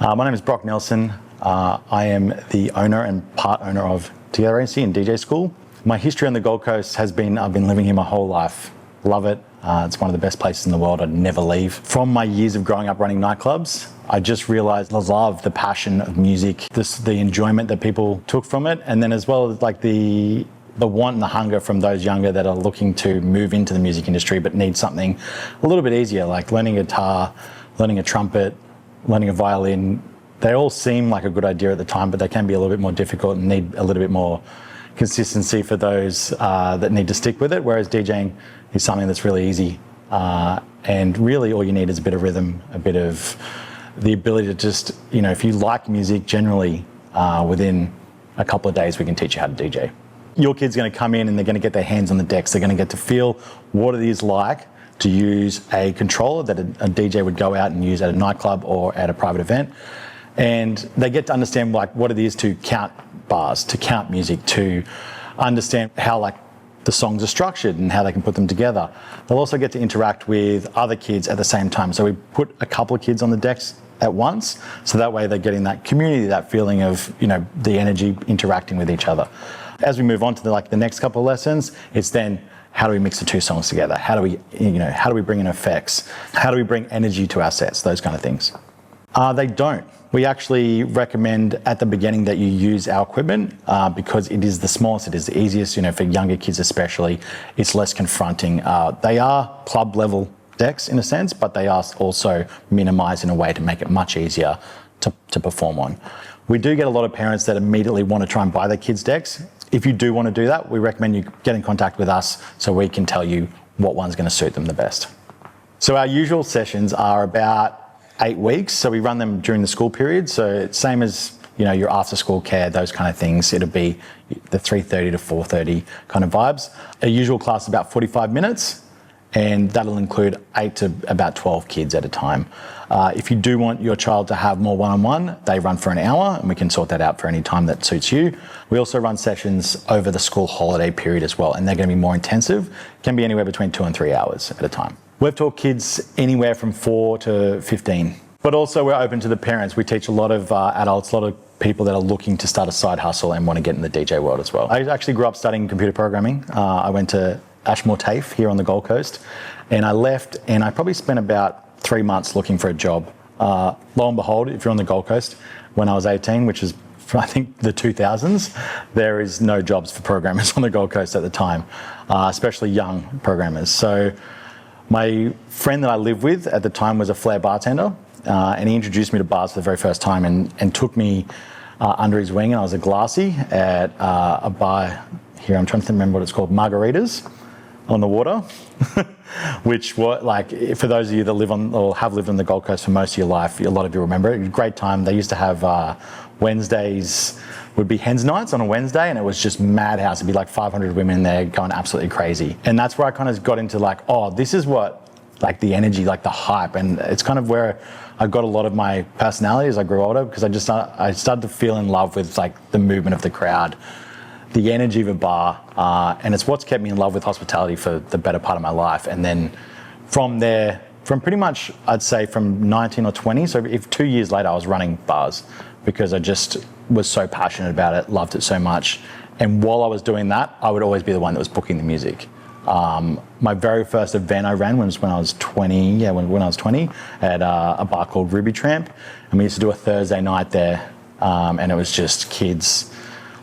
My name is Brock Nelson. I am the owner and part owner of DJing and DJ School. My history on the Gold Coast has been, I've been living here my whole life. Love it. It's one of the best places in the world. I'd never leave. From my years of growing up running nightclubs, I just realized the love, the passion of music, the enjoyment that people took from it, and then as well as like the want and the hunger from those younger that are looking to move into the music industry but need something a little bit easier, like learning guitar, learning a trumpet, learning a violin. They all seem like a good idea at the time, but they can be a little bit more difficult and need a little bit more consistency for those that need to stick with it, whereas DJing is something that's really easy. And really all you need is a bit of rhythm, a bit of the ability to just, if you like music generally, within a couple of days we can teach you how to DJ. Your kid's going to come in and they're going to get their hands on the decks. They're going to get to feel what it is like to use a controller that a DJ would go out and use at a nightclub or at a private event. And they get to understand like what it is to count bars, to count music, to understand how like the songs are structured and how they can put them together. They'll also get to interact with other kids at the same time. So we put a couple of kids on the decks at once, so that way they're getting that community, that feeling of, the energy interacting with each other. As we move on to the next couple of lessons, it's then how do we mix the two songs together? How do we bring in effects? How do we bring energy to our sets? Those kind of things. They don't. We actually recommend at the beginning that you use our equipment because it is the smallest, it is the easiest, for younger kids especially. It's less confronting. They are club level decks in a sense, but they are also minimized in a way to make it much easier to perform on. We do get a lot of parents that immediately want to try and buy their kids' decks. If you do want to do that, we recommend you get in contact with us so we can tell you what one's going to suit them the best. So our usual sessions are about 8 weeks. So we run them during the school period. So it's same as, your after school care, those kind of things. It'll be the 3:30 to 4:30 kind of vibes. A usual class is about 45 minutes. And that'll include 8 to about 12 kids at a time. If you do want your child to have more one-on-one, they run for an hour and we can sort that out for any time that suits you. We also run sessions over the school holiday period as well, and they're going to be more intensive. Can be anywhere between 2 and 3 hours at a time. We've taught kids anywhere from 4 to 15. But also we're open to the parents. We teach a lot of adults, a lot of people that are looking to start a side hustle and want to get in the DJ world as well. I actually grew up studying computer programming. I went to Ashmore TAFE here on the Gold Coast, and I left and I probably spent about 3 months looking for a job. Lo and behold, if you're on the Gold Coast, when I was 18, which is I think the 2000s, there is no jobs for programmers on the Gold Coast at the time, especially young programmers. So my friend that I lived with at the time was a flair bartender, and he introduced me to bars for the very first time and took me under his wing, and I was a glassy at a bar here. I'm trying to remember what it's called, Margaritas on the water, which were like, for those of you that live on or have lived on the Gold Coast for most of your life, a lot of you remember it. It was a great time. They used to have Wednesdays would be hens nights on a Wednesday, and it was just madhouse. It'd be like 500 women there going absolutely crazy. And that's where I kind of got into like, oh, this is what, like the energy, like the hype. And it's kind of where I got a lot of my personality as I grew older, because I started to feel in love with like the movement of the crowd, the energy of a bar, and it's what's kept me in love with hospitality for the better part of my life. And then from there, from pretty much, I'd say from 19 or 20, so if 2 years later I was running bars because I just was so passionate about it, loved it so much. And while I was doing that, I would always be the one that was booking the music. My very first event I ran was when I was 20, when I was 20 at a bar called Ruby Tramp, and we used to do a Thursday night there, and it was just kids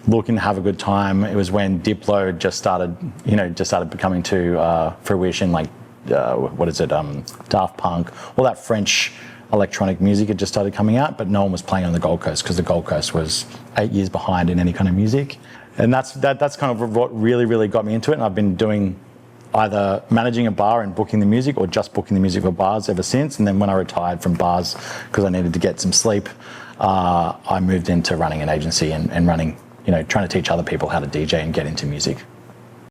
looking to have a good time. It was when Diplo just started becoming to fruition, like Daft Punk, all that French electronic music had just started coming out, but no one was playing on the Gold Coast because the Gold Coast was 8 years behind in any kind of music. And that's kind of what really got me into it. And I've been doing either managing a bar and booking the music or just booking the music for bars ever since. And then when I retired from bars because I needed to get some sleep, I moved into running an agency and running, trying to teach other people how to DJ and get into music.